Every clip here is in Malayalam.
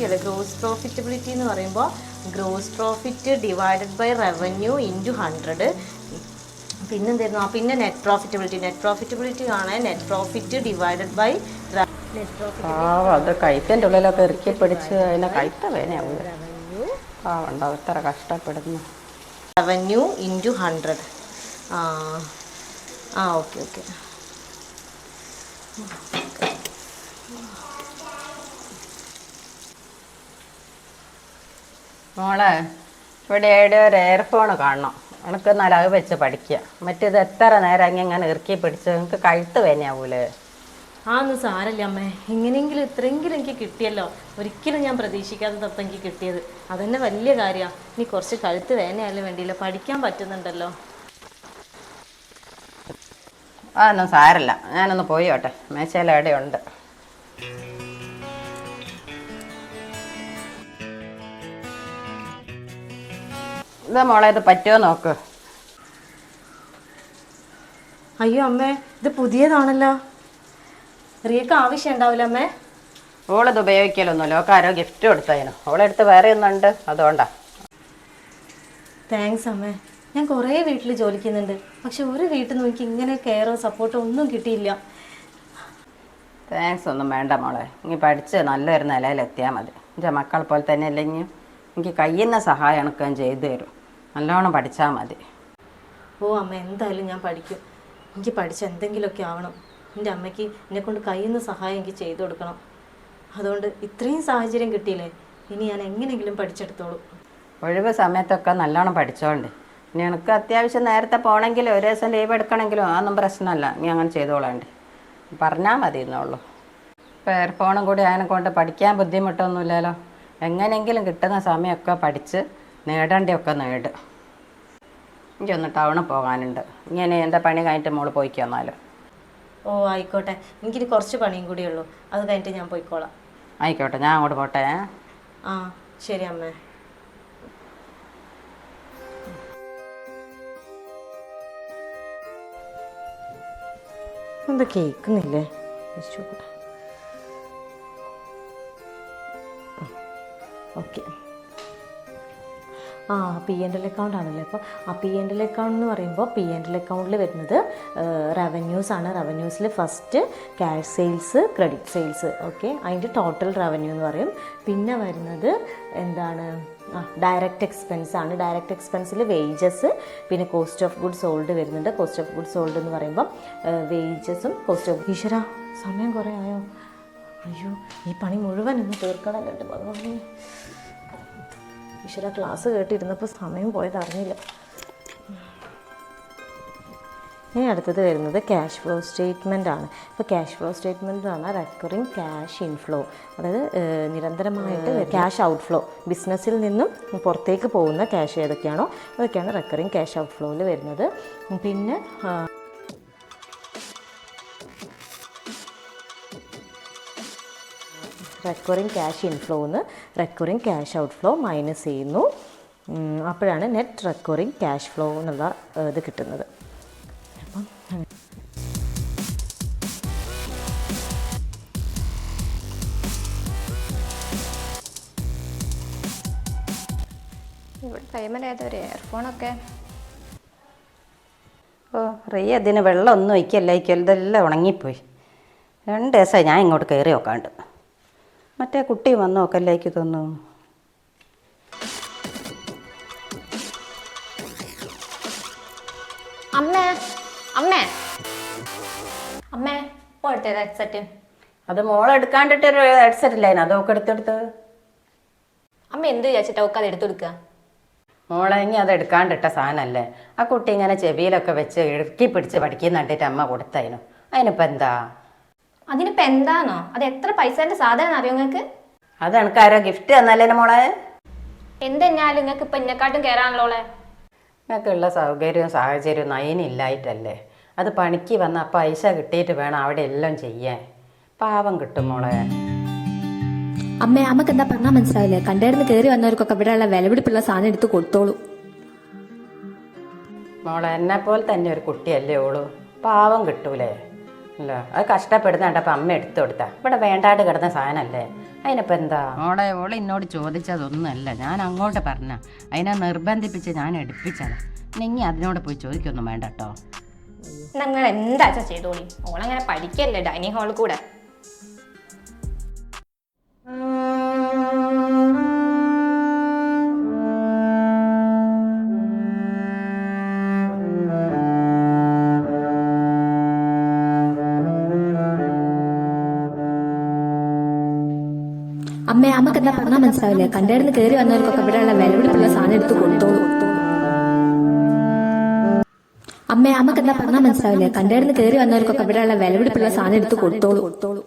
അല്ല, ഗ്രോസ് പ്രോഫിറ്റബിലിറ്റി എന്ന് പറയുമ്പോൾ gross profit divided by revenue into 100. പിന്നെന്തായിരുന്നു? പിന്നെ നെറ്റ് പ്രോഫിറ്റബിലിറ്റി കാണാൻ net profit divided by net profit. അത് കൈത്തിൻ്റെ ഉള്ളിലൊക്കെ ഇറുക്കി പിടിച്ച് അതിനെ കൈത്ത വേനയാവും. ഉണ്ടാവും ഇത്ര കഷ്ടപ്പെടുന്നു. Revenue into 100. Okay okay. മോളെ, ഇവിടെ എവിടെയോ ഒരു എയർഫോൺ കാണണം. എനിക്ക് എന്നാൽ അത് വെച്ച് പഠിക്കുക. മറ്റേത് എത്ര നേരം ഇങ്ങനെ ഇറുക്കി പിടിച്ച് നിങ്ങൾക്ക് കഴുത്ത് വേനയാവൂലേ? ഒന്നും സാരല്ല അമ്മേ, എങ്ങനെയെങ്കിലും ഇത്രയെങ്കിലും എനിക്ക് കിട്ടിയല്ലോ. ഒരിക്കലും ഞാൻ പ്രതീക്ഷിക്കാത്തതപ്പം എനിക്ക് കിട്ടിയത് അതന്നെ വലിയ കാര്യമാണ്. ഇനി കുറച്ച് കഴുത്ത് വേനയായാലും വേണ്ടിയില്ല, പഠിക്കാൻ പറ്റുന്നുണ്ടല്ലോ. അതൊന്നും സാരല്ല, ഞാനൊന്ന് പോയോട്ടെ. മേശയിൽ എവിടെയുണ്ട്. ഇതാ മോളെ, ഇത് പറ്റുമോ നോക്ക്. അയ്യോ അമ്മേ, ഇത് പുതിയതാണല്ലോ. റിയക്ക് ആവശ്യം ഉണ്ടാവില്ല അമ്മേ? ഓളിത് ഉപയോഗിക്കലൊന്നുമില്ല. ഒക്കെ ആരോ ഗിഫ്റ്റ് കൊടുത്തതിനു. ഓളെടുത്ത് വേറെ ഒന്നുണ്ട്, അതുകൊണ്ടാ. താങ്ക്സ് അമ്മേ. ഞാൻ കുറേ വീട്ടിൽ ജോലിക്കുന്നുണ്ട്, പക്ഷെ ഒരു വീട്ടിൽ നിന്ന് എനിക്ക് ഇങ്ങനെ കെയറോ സപ്പോർട്ടോ ഒന്നും കിട്ടിയില്ല. താങ്ക്സ് ഒന്നും വേണ്ട മോളെ. ഇനി പഠിച്ച് നല്ലൊരു നിലയിലെത്തിയാൽ മതി. എൻ്റെ മക്കൾ പോലെ തന്നെ അല്ലെങ്കിൽ എനിക്ക് കഴിയുന്ന സഹായം എനിക്ക് ഞാൻ ചെയ്തു തരും. നല്ലോണം പഠിച്ചാൽ മതി. അമ്മ, എന്തായാലും ഞാൻ പഠിക്കും. എനിക്ക് പഠിച്ച് എന്തെങ്കിലുമൊക്കെ ആവണം. എൻ്റെ അമ്മയ്ക്ക് എന്നെക്കൊണ്ട് കഴിയുന്ന സഹായം എനിക്ക് ചെയ്തു കൊടുക്കണം. അതുകൊണ്ട് ഇത്രയും സാഹചര്യം കിട്ടിയില്ലേ, ഇനി ഞാൻ എങ്ങനെയെങ്കിലും പഠിച്ചെടുത്തോളൂ. ഒഴിവ് സമയത്തൊക്കെ നല്ലോണം പഠിച്ചോണ്ട്. ഇനി എനിക്ക് അത്യാവശ്യം നേരത്തെ പോകണമെങ്കിലും ഒരു ദിവസം ലീവ് എടുക്കണമെങ്കിലും അതൊന്നും പ്രശ്നമല്ല. നീ അങ്ങനെ ചെയ്തോളാണ്ട് പറഞ്ഞാൽ മതി എന്നുള്ളൂ. ഇപ്പോൾ എയർഫോണും കൂടി അതിനെ കൊണ്ട് പഠിക്കാൻ ബുദ്ധിമുട്ടൊന്നുമില്ലല്ലോ. എങ്ങനെയെങ്കിലും കിട്ടുന്ന സമയമൊക്കെ പഠിച്ച് നേടേണ്ടിയൊക്കെ നേട്. എനിക്കൊന്ന് ടൗണിൽ പോകാനുണ്ട്. ഇങ്ങനെ എന്താ പണി കഴിഞ്ഞിട്ട് മോള് പോയിക്കോ എന്നാലും. ആയിക്കോട്ടെ, എനിക്കിനി കുറച്ച് പണിയും കൂടിയേ ഉള്ളൂ. അത് കഴിഞ്ഞിട്ട് ഞാൻ പോയിക്കോളാം. ആയിക്കോട്ടെ, ഞാൻ അങ്ങോട്ട് പോട്ടെ. ശരി അമ്മേ. എന്താ കേൾക്കുന്നില്ലേ? ഓക്കെ. P&L അക്കൗണ്ട് ആണല്ലേ. അപ്പോൾ P&L അക്കൗണ്ട് എന്ന് പറയുമ്പോൾ P&L അക്കൗണ്ടിൽ വരുന്നത് റവന്യൂസ് ആണ്. റവന്യൂസിൽ first cash sales, credit sales. Okay, അതിൻ്റെ ടോട്ടൽ റവന്യൂ എന്ന് പറയും. പിന്നെ വരുന്നത് എന്താണ്? ഡയറക്റ്റ് എക്സ്പെൻസ് ആണ്. ഡയറക്റ്റ് എക്സ്പെൻസിൽ വേജസ്, പിന്നെ കോസ്റ്റ് ഓഫ് ഗുഡ്സ് സോൾഡ് വരുന്നുണ്ട്. കോസ്റ്റ് ഓഫ് ഗുഡ്സ് സോൾഡ് എന്ന് പറയുമ്പോൾ വേജസും കോസ്റ്റ് ഓഫ്. ഈശ്വര, സമയം കുറേ ആയോ? അയ്യോ, ഈ പണി മുഴുവൻ ഇന്ന് തീർക്കണം കേട്ടോ ഭഗവാനെ. ഈശ്വര, ക്ലാസ് കേട്ടിരുന്നപ്പോൾ സമയം പോയത് അറിഞ്ഞില്ല. ഇനി അടുത്തത് വരുന്നത് ക്യാഷ് ഫ്ലോ സ്റ്റേറ്റ്മെൻ്റ് ആണ്. ഇപ്പോൾ ക്യാഷ് ഫ്ലോ സ്റ്റേറ്റ്മെൻറ്റ് എന്ന് പറഞ്ഞാൽ റെക്കറിങ് ക്യാഷ് ഇൻഫ്ലോ, അതായത് നിരന്തരമായിട്ട് ക്യാഷ് ഔട്ട്ഫ്ലോ, ബിസിനസ്സിൽ നിന്നും പുറത്തേക്ക് പോകുന്ന ക്യാഷ് ഏതൊക്കെയാണോ അതൊക്കെയാണ് റെക്കറിങ് ക്യാഷ് ഔട്ട്ഫ്ലോയിൽ വരുന്നത്. പിന്നെ റെക്കറിങ് ക്യാഷ് ഇൻഫ്ലോന്ന് റെക്കറിങ് ക്യാഷ് ഔട്ട്ഫ്ലോ മൈനസ് ചെയ്യുന്നു. അപ്പോഴാണ് നെറ്റ് റെക്കറിങ് ക്യാഷ് ഫ്ലോ എന്നുള്ള ഇത് കിട്ടുന്നത്. അപ്പം ഇവിടെ പേയ്മെൻ്റ് ആയത് ഒരു ഇയർഫോണൊക്കെ. റിയ അതിന് വെള്ളം ഒന്നും ഒഴിക്കല്ലായിരിക്കും. ഇതെല്ലാം ഉണങ്ങിപ്പോയി. 2 ദിവസമായി ഞാൻ ഇങ്ങോട്ട് കയറി നോക്കാണ്ട്. മറ്റേ കുട്ടി വന്ന് നോക്കല്ലേക്ക് തോന്നുന്നു. അമ്മേ അമ്മേ അമ്മേ പോഴത്തെ ഹെഡ്സെറ്റ്. അത് മോളെടുക്കാണ്ടിട്ടൊരു ഹെഡ്സെറ്റ് ഇല്ലായിരുന്നു, അതൊക്കെ എടുത്തെടുത്ത്. അമ്മ എന്ത് വിചാരിച്ചിട്ടാ ഒക്കെ അത് എടുത്തു കൊടുക്കുക? മോളെ, ഇനി അത് എടുക്കാണ്ടിട്ട സാധനമല്ലേ. ആ കുട്ടി ഇങ്ങനെ ചെവിയിലൊക്കെ വെച്ച് ഇറുക്കി പിടിച്ച് പഠിക്കുന്ന കണ്ടിട്ട് അമ്മ കൊടുത്തതിനു. അതിനിപ്പോൾ എന്താ? അതിനിപ്പോൾ എന്താണോ? അത് എത്ര പൈസേൻ്റെ സാധനം അറിയോ നിങ്ങൾക്ക്? അത് എനിക്കാരോ ഗിഫ്റ്റ് തന്നല്ലേ മോളെ. എന്തെന്നാലും നിങ്ങൾക്ക് ഇപ്പം എന്നെക്കാട്ടും കയറാണല്ലോളെ. നിങ്ങൾക്കുള്ള സൗകര്യവും സാഹചര്യവും അതിനില്ലായിട്ടല്ലേ. അത് പണിക്ക് വന്നാൽ പൈസ കിട്ടിയിട്ട് വേണം അവിടെ എല്ലാം ചെയ്യാൻ. പാവം കിട്ടും മോളെ. അമ്മേ, അമ്മക്ക് എന്താ പറഞ്ഞാൽ മനസ്സിലാവില്ലേ? കണ്ടായിരുന്നു കയറി വന്നവർക്കൊക്കെ ഇവിടെയുള്ള വിലപിടിപ്പുള്ള സാധനം എടുത്ത് കൊടുത്തോളൂ. മോളെ, എന്നെ പോലെ തന്നെ ഒരു കുട്ടിയല്ലേ ഓളൂ. പാവം കിട്ടൂലേ. അല്ല, അത് കഷ്ടപ്പെടുന്ന കണ്ടപ്പോൾ അമ്മ എടുത്തു കൊടുത്താ. ഇവിടെ വേണ്ടാണ്ട് കിടന്ന സാധനമല്ലേ. അതിനിപ്പോൾ എന്താ ഓള് എന്നോട് ചോദിച്ചതൊന്നുമല്ല, ഞാൻ അങ്ങോട്ട് പറഞ്ഞ അതിനെ നിർബന്ധിപ്പിച്ച് ഞാൻ എടുപ്പിച്ചതാ. ഇനി അതിനോട് പോയി ചോദിക്കൊന്നും വേണ്ട കേട്ടോ. നിങ്ങൾ എന്താ ചെയ്തോളി, ഓളങ്ങനെ പഠിക്കല്ലേ ഡൈനിങ് ഹാളിൽ കൂടെ. അമ്മേ അമ്മക്ക് എന്താ പറഞ്ഞാൽ മനസ്സിലാവില്ലേ? കണ്ടേടുന്ന് കയറി വന്നവർക്കൊക്കെ ഇവിടെയുള്ള വിലപിടിപ്പുള്ള സാധനം എടുത്ത് കൊടുത്തോളൂ. അമ്മേ അമ്മക്ക് എന്താ പറഞ്ഞാൽ മനസ്സിലാവില്ലേ? കണ്ടേടുന്ന് കയറി വന്നവർക്കൊക്കെ ഇവിടെയുള്ള വിലപിടിപ്പുള്ള സാധനം എടുത്ത് കൊടുത്തോളൂ.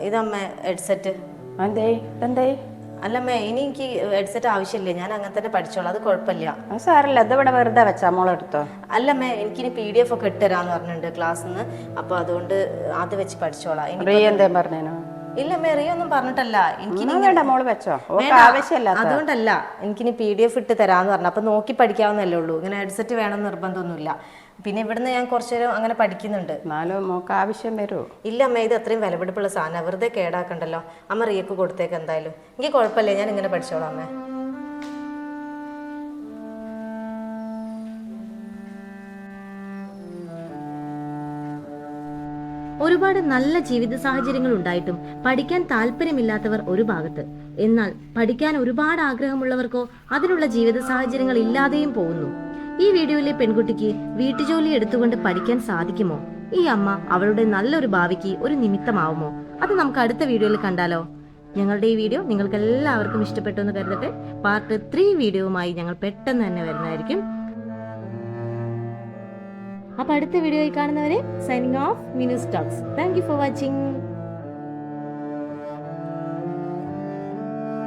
ഇതമ്മേ ഹെഡ്സെറ്റ്. എന്തേ? അല്ലമ്മേ, ഇനി എനിക്ക് ഹെഡ്സെറ്റ് ആവശ്യമില്ലേ, ഞാൻ അങ്ങനെ തന്നെ പഠിച്ചോളാം, അത് കുഴപ്പമില്ല. സാറില്ല, ഇതിവിടെ വെറുതെ വെച്ചാ മോളെടുത്തോ. അല്ലമ്മേ, എനിക്കിനി PDF ഒക്കെ ഇട്ടുതരാന്ന് പറഞ്ഞിട്ടുണ്ട് ക്ലാസ്സിൽ നിന്ന്, അപ്പോൾ അതുകൊണ്ട് അത് വെച്ച് പഠിച്ചോളാം. എന്തേലും പറഞ്ഞേനോ? ഇല്ലമ്മേ, റിയൊന്നും പറഞ്ഞിട്ടല്ല. വേണ്ട മോള് വെച്ചോ, ആവശ്യമില്ല. അതുകൊണ്ടല്ല, എനിക്കിനി PDF ഇട്ട് തരാന്ന് പറഞ്ഞു. അപ്പൊ നോക്കി പഠിക്കാവുന്നല്ലേ ഉള്ളൂ, ഇങ്ങനെ ഹെഡ്സെറ്റ് വേണമെന്ന് നിർബന്ധമൊന്നുമില്ല. പിന്നെ ഇവിടുന്ന് ഞാൻ കുറച്ചു നേരം അങ്ങനെ പഠിക്കുന്നുണ്ട്. എന്നാലും മോക്ക് ആവശ്യം വരുമോ? ഇല്ല അമ്മ, ഇത് അത്രയും വിലപിടിപ്പുള്ള സാധനം, വെറുതെ കേടാക്കണ്ടല്ലോ. അമ്മ റിയക്ക് കൊടുത്തേക്ക് എന്തായാലും. എനിക്ക് കുഴപ്പമില്ല, ഞാൻ ഇങ്ങനെ പഠിച്ചോളാം അമ്മേ. ഒരുപാട് നല്ല ജീവിത സാഹചര്യങ്ങൾ ഉണ്ടായിട്ടും പഠിക്കാൻ താല്പര്യമില്ലാത്തവർ ഒരു ഭാഗത്ത്, എന്നാൽ പഠിക്കാൻ ഒരുപാട് ആഗ്രഹമുള്ളവർക്കോ അതിനുള്ള ജീവിത സാഹചര്യങ്ങൾ ഇല്ലാതെയും പോകുന്നു. ഈ വീഡിയോയിലെ പെൺകുട്ടിക്ക് വീട്ടുജോലി എടുത്തുകൊണ്ട് പഠിക്കാൻ സാധിക്കുമോ? ഈ അമ്മ അവളുടെ നല്ലൊരു ഭാവിക്ക് ഒരു നിമിത്തമാവുമോ? അത് നമുക്ക് അടുത്ത വീഡിയോയിൽ കണ്ടാലോ. ഞങ്ങളുടെ ഈ വീഡിയോ നിങ്ങൾക്ക് എല്ലാവർക്കും ഇഷ്ടപ്പെട്ടു എന്ന് കരുതട്ടെ. പാർട്ട് 3 വീഡിയോയുമായി ഞങ്ങൾ പെട്ടെന്ന് തന്നെ വരുന്നതായിരിക്കും. അപ്പൊ അടുത്ത വീഡിയോയിൽ കാണുന്നവരെ signing off, Minu's talks. Thank you for watching.